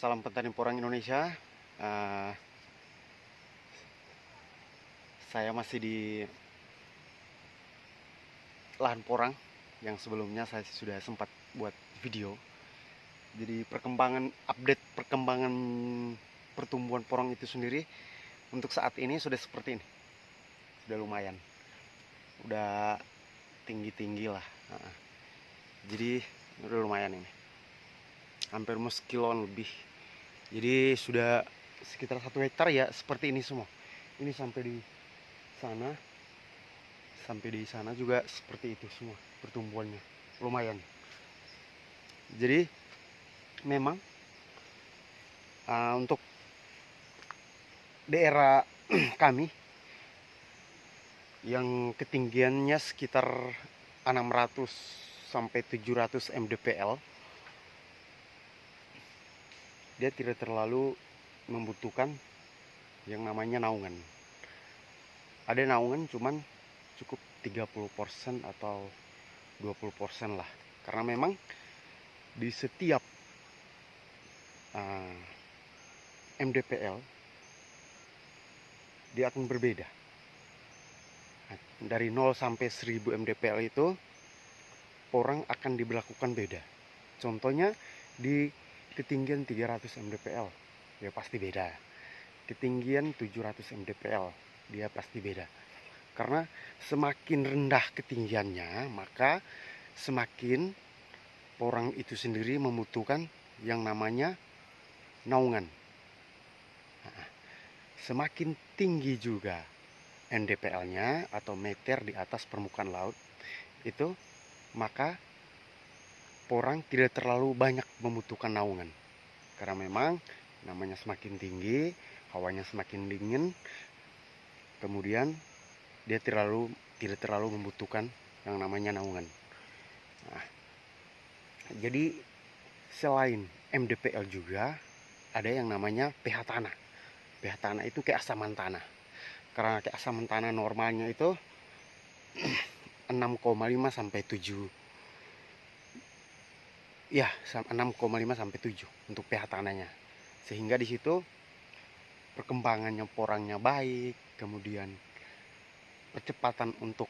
Salam petani porang Indonesia. Eh, saya masih di lahan porang yang sebelumnya saya sudah sempat buat video. Jadi update perkembangan pertumbuhan porang itu sendiri untuk saat ini sudah seperti ini. Sudah lumayan. Udah tinggi-tinggi lah. Jadi udah lumayan ini. Hampir sekilon lebih. Jadi sudah sekitar 1 hektar ya seperti ini semua. Ini sampai di sana juga seperti itu semua pertumbuhannya, lumayan. Jadi memang untuk daerah kami yang ketinggiannya sekitar 600 sampai 700 mdpl, dia tidak terlalu membutuhkan yang namanya naungan. Ada naungan cuman cukup 30% atau 20% lah, karena memang di setiap mdpl dia akan berbeda. Dari 0 sampai 1000 mdpl itu porang akan diberlakukan beda. Contohnya di ketinggian 300 mdpl dia pasti beda, ketinggian 700 mdpl dia pasti beda. Karena semakin rendah ketinggiannya, maka semakin porang itu sendiri membutuhkan yang namanya naungan. Semakin tinggi juga mdpl-nya atau meter di atas permukaan laut itu, maka porang tidak terlalu banyak membutuhkan naungan. Karena memang namanya semakin tinggi, hawanya semakin dingin, kemudian dia tidak terlalu membutuhkan yang namanya naungan. Jadi selain mdpl juga ada yang namanya pH tanah. pH tanah itu keasaman tanah. Karena keasaman tanah normalnya itu 6,5 sampai 7. Ya, 6,5 sampai 7 untuk pH tanahnya. Sehingga di situ perkembangannya porangnya baik, kemudian percepatan untuk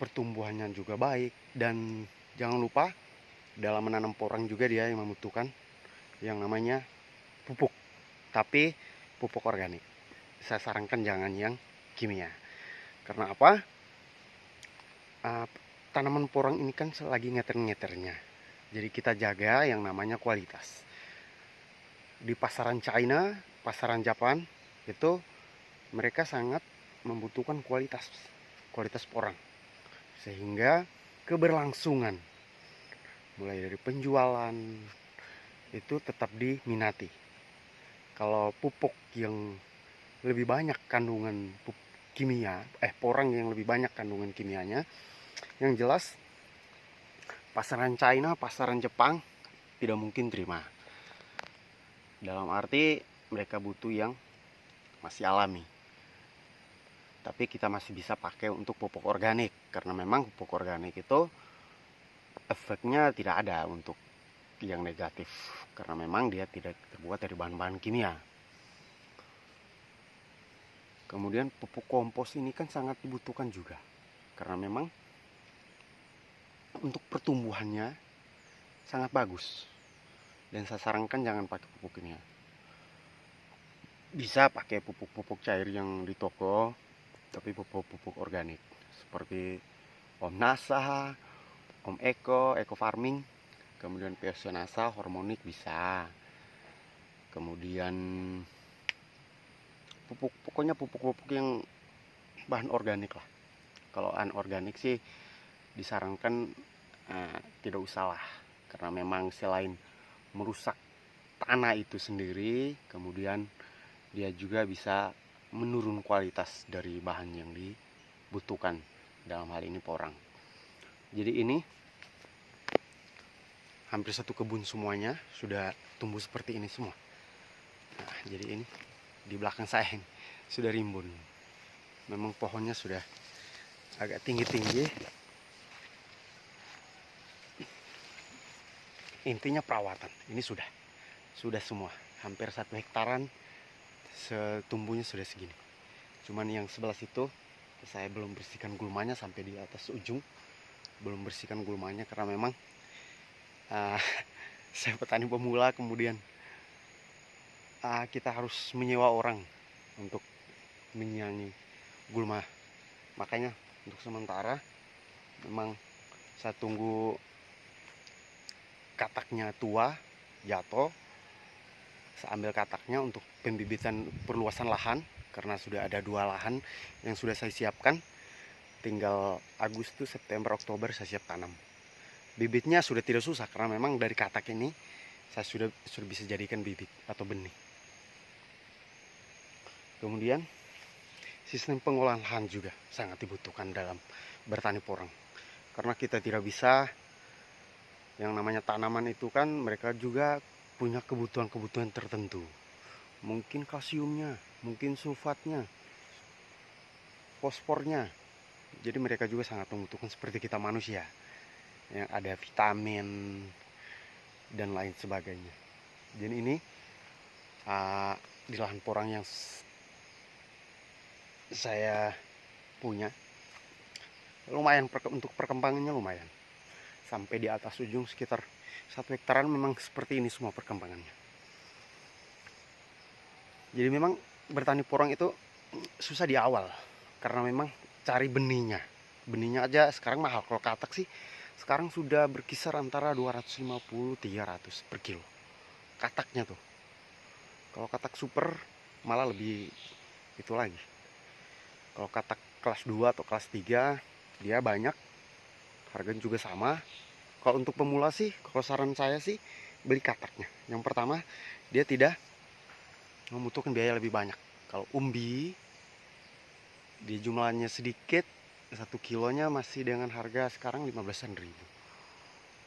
pertumbuhannya juga baik, dan jangan lupa dalam menanam porang juga dia yang membutuhkan yang namanya pupuk, tapi pupuk organik. Saya sarankan jangan yang kimia. Karena apa? Tanaman porang ini kan lagi ngeter-ngeternya. Jadi kita jaga yang namanya kualitas. Di pasaran China, pasaran Jepang itu mereka sangat membutuhkan kualitas porang. Sehingga keberlangsungan mulai dari penjualan itu tetap diminati. Kalau pupuk yang lebih banyak kandungan porang yang lebih banyak kandungan kimianya, yang jelas pasaran China, pasaran Jepang tidak mungkin terima. Dalam arti mereka butuh yang masih alami. Tapi kita masih bisa pakai untuk pupuk organik, karena memang pupuk organik itu efeknya tidak ada untuk yang negatif, karena memang dia tidak terbuat dari bahan-bahan kimia. Kemudian pupuk kompos ini kan sangat dibutuhkan juga, karena memang untuk pertumbuhannya sangat bagus. Dan saya sarankan jangan pakai pupuk kimia. Bisa pakai pupuk-pupuk cair yang di toko, tapi pupuk-pupuk organik seperti Om Nasa, Om Eko Farming, kemudian Pionasa, Hormonik bisa. Kemudian pokoknya pupuk-pupuk yang bahan organik lah. Kalau anorganik sih disarankan tidak usah lah, karena memang selain merusak tanah itu sendiri, kemudian dia juga bisa menurun kualitas dari bahan yang dibutuhkan, dalam hal ini porang. Jadi ini hampir satu kebun semuanya sudah tumbuh seperti ini semua. Nah, jadi ini di belakang saya ini sudah rimbun. Memang pohonnya sudah agak tinggi-tinggi. Intinya perawatan ini sudah. sudah semua, hampir 1 hektaran setumbuhnya sudah segini. Cuman yang sebelah situ saya belum bersihkan gulmanya sampai di atas ujung, belum bersihkan gulmanya karena memang saya petani pemula, kemudian kita harus menyewa orang untuk menyiangi gulma. Makanya untuk sementara memang saya tunggu kataknya tua, jatuh, saya ambil kataknya untuk pembibitan perluasan lahan, karena sudah ada 2 lahan yang sudah saya siapkan. Tinggal Agustus, September, Oktober saya siap tanam. Bibitnya sudah tidak susah karena memang dari katak ini saya sudah bisa jadikan bibit atau benih. Kemudian sistem pengolahan lahan juga sangat dibutuhkan dalam bertani porang, karena kita tidak bisa, yang namanya tanaman itu kan mereka juga punya kebutuhan-kebutuhan tertentu, mungkin kalsiumnya, mungkin sulfatnya, fosfornya. Jadi mereka juga sangat membutuhkan seperti kita manusia yang ada vitamin dan lain sebagainya. Jadi ini di lahan porang yang saya punya lumayan, untuk perkembangannya lumayan, sampai di atas ujung sekitar 1 hektaran memang seperti ini semua perkembangannya. Jadi memang bertani porang itu susah di awal karena memang cari benihnya aja sekarang mahal. Kalau katak sih sekarang sudah berkisar antara 250-300 per kilo kataknya tuh. Kalau katak super malah lebih itu lagi. Kalau katak kelas 2 atau kelas 3 dia banyak, harganya juga sama. Kalau untuk pemula sih, kalau saran saya sih beli kataknya. Yang pertama, dia tidak membutuhkan biaya lebih banyak. Kalau umbi di jumlahnya sedikit, 1 kilonya masih dengan harga sekarang 15.000.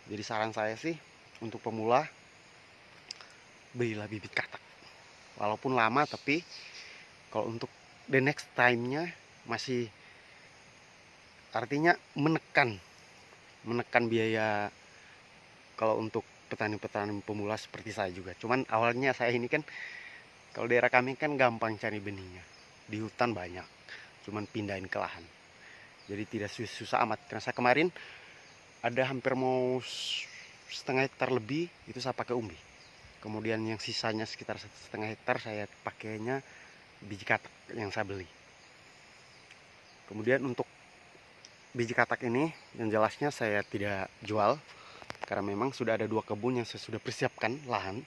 Jadi saran saya sih untuk pemula belilah bibit katak. Walaupun lama, tapi kalau untuk the next time-nya masih, artinya menekan biaya kalau untuk petani-petani pemula seperti saya juga. Cuman awalnya saya ini kan, kalau daerah kami kan gampang cari benihnya, di hutan banyak, cuman pindahin ke lahan, jadi tidak susah amat. Karena saya kemarin ada hampir mau 1,5 hektar lebih, itu saya pakai umbi. Kemudian yang sisanya sekitar 1,5 hektar saya pakainya biji katak yang saya beli. Kemudian untuk biji katak ini yang jelasnya saya tidak jual, karena memang sudah ada 2 kebun yang saya sudah persiapkan lahan.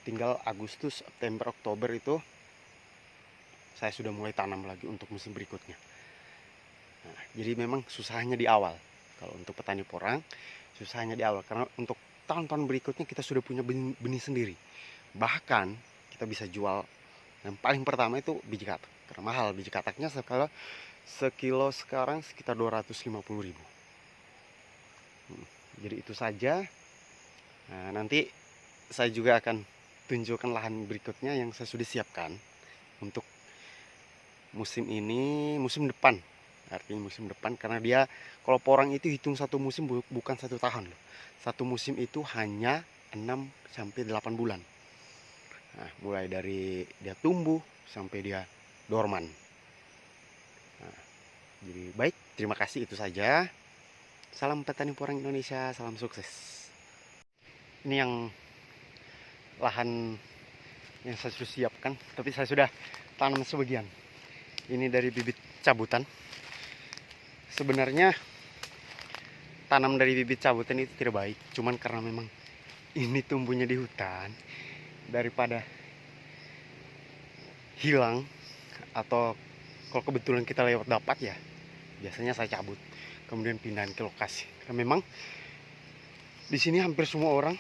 Tinggal Agustus, September, Oktober itu saya sudah mulai tanam lagi untuk musim berikutnya. Nah, jadi memang susahnya di awal. Kalau untuk petani porang susahnya di awal, karena untuk tahun-tahun berikutnya kita sudah punya benih sendiri. Bahkan kita bisa jual. Yang paling pertama itu biji katak, karena mahal biji kataknya. Sekilo sekarang sekitar 250.000. Jadi itu saja. Nah, nanti saya juga akan tunjukkan lahan berikutnya yang saya sudah siapkan untuk musim ini, musim depan. Artinya musim depan, karena dia kalau porang itu hitung 1 musim, bukan 1 tahun loh. 1 musim itu hanya 6-8 bulan. Nah, mulai dari dia tumbuh sampai dia dorman. Nah, jadi baik, terima kasih, itu saja. Salam petani porang Indonesia, salam sukses. Ini yang lahan yang saya sudah siapkan, tapi saya sudah tanam sebagian. Ini dari bibit cabutan. Sebenarnya tanam dari bibit cabutan itu tidak baik, cuman karena memang ini tumbuhnya di hutan, daripada hilang atau kalau kebetulan kita lewat dapat ya, biasanya saya cabut kemudian pindahin ke lokasi. Karena memang di sini hampir semua orang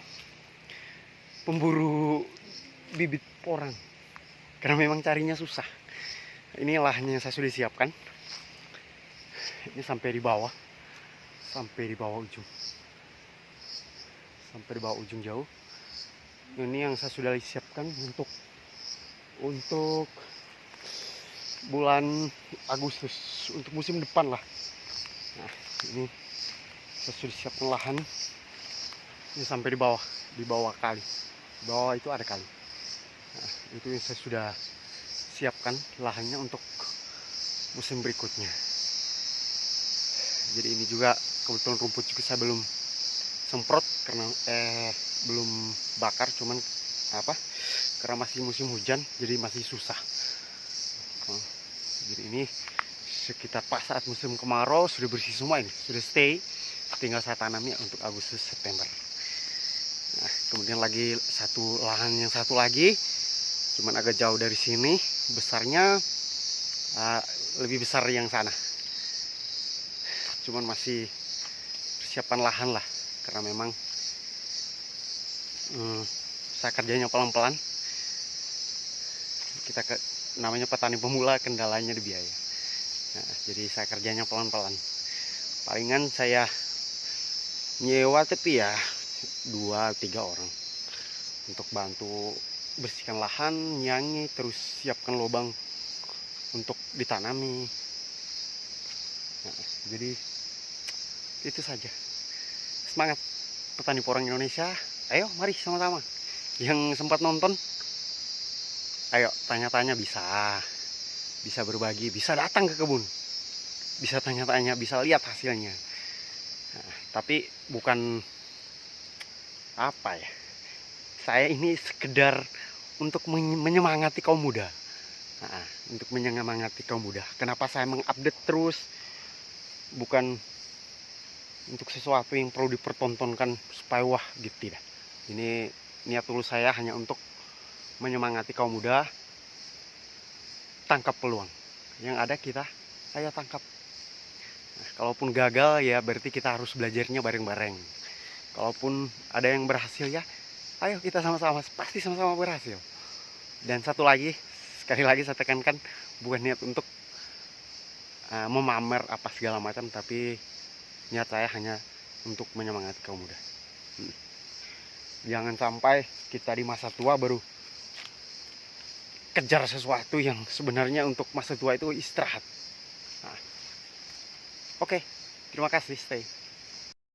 pemburu bibit porang, karena memang carinya susah. Ini lahannya yang saya sudah siapkan. Ini sampai di bawah ujung, sampai di bawah ujung jauh. Ini yang saya sudah siapkan untuk bulan Agustus, untuk musim depan lah. Nah, ini saya sudah siapkan lahan ini sampai di bawah kali. Bawah itu ada kali. Nah, itu yang saya sudah siapkan lahannya untuk musim berikutnya. Jadi ini juga kebetulan rumput juga saya belum semprot karena belum bakar, cuman apa, karena masih musim hujan jadi masih susah. Jadi ini sekitar pas saat musim kemarau sudah bersih semua, ini sudah stay, tinggal saya tanam ya untuk Agustus September. Nah, kemudian lagi lahan yang satu lagi, cuman agak jauh dari sini, besarnya lebih besar yang sana. Cuman masih persiapan lahan lah, karena memang saya kerjanya pelan-pelan. Namanya petani pemula, kendalanya di biaya. Nah, jadi saya kerjanya pelan-pelan. Palingan saya nyewa tapi ya 2-3 orang untuk bantu bersihkan lahan, nyanyi, terus siapkan lubang untuk ditanami. Nah, jadi itu saja. Semangat petani porang Indonesia. Ayo mari sama-sama. Yang sempat nonton, ayo tanya-tanya, bisa berbagi, bisa datang ke kebun, bisa tanya-tanya, bisa lihat hasilnya. Nah, tapi bukan apa ya, saya ini sekedar untuk menyemangati kaum muda. Nah, untuk menyemangati kaum muda. Kenapa saya mengupdate terus? Bukan untuk sesuatu yang perlu dipertontonkan supaya wah gitu, tidak. Ini niat tulus saya hanya untuk menyemangati kaum muda. Tangkap peluang yang ada, kita ayo tangkap. Nah, kalaupun gagal ya berarti kita harus belajarnya bareng-bareng. Kalaupun ada yang berhasil ya ayo kita sama-sama, pasti sama-sama berhasil. Dan satu lagi, sekali lagi saya tekankan, bukan niat untuk memamer apa segala macam, tapi niat saya hanya untuk menyemangati kaum muda. Jangan sampai kita di masa tua baru kejar sesuatu yang sebenarnya untuk masa tua itu istirahat. Nah, oke, terima kasih, stay.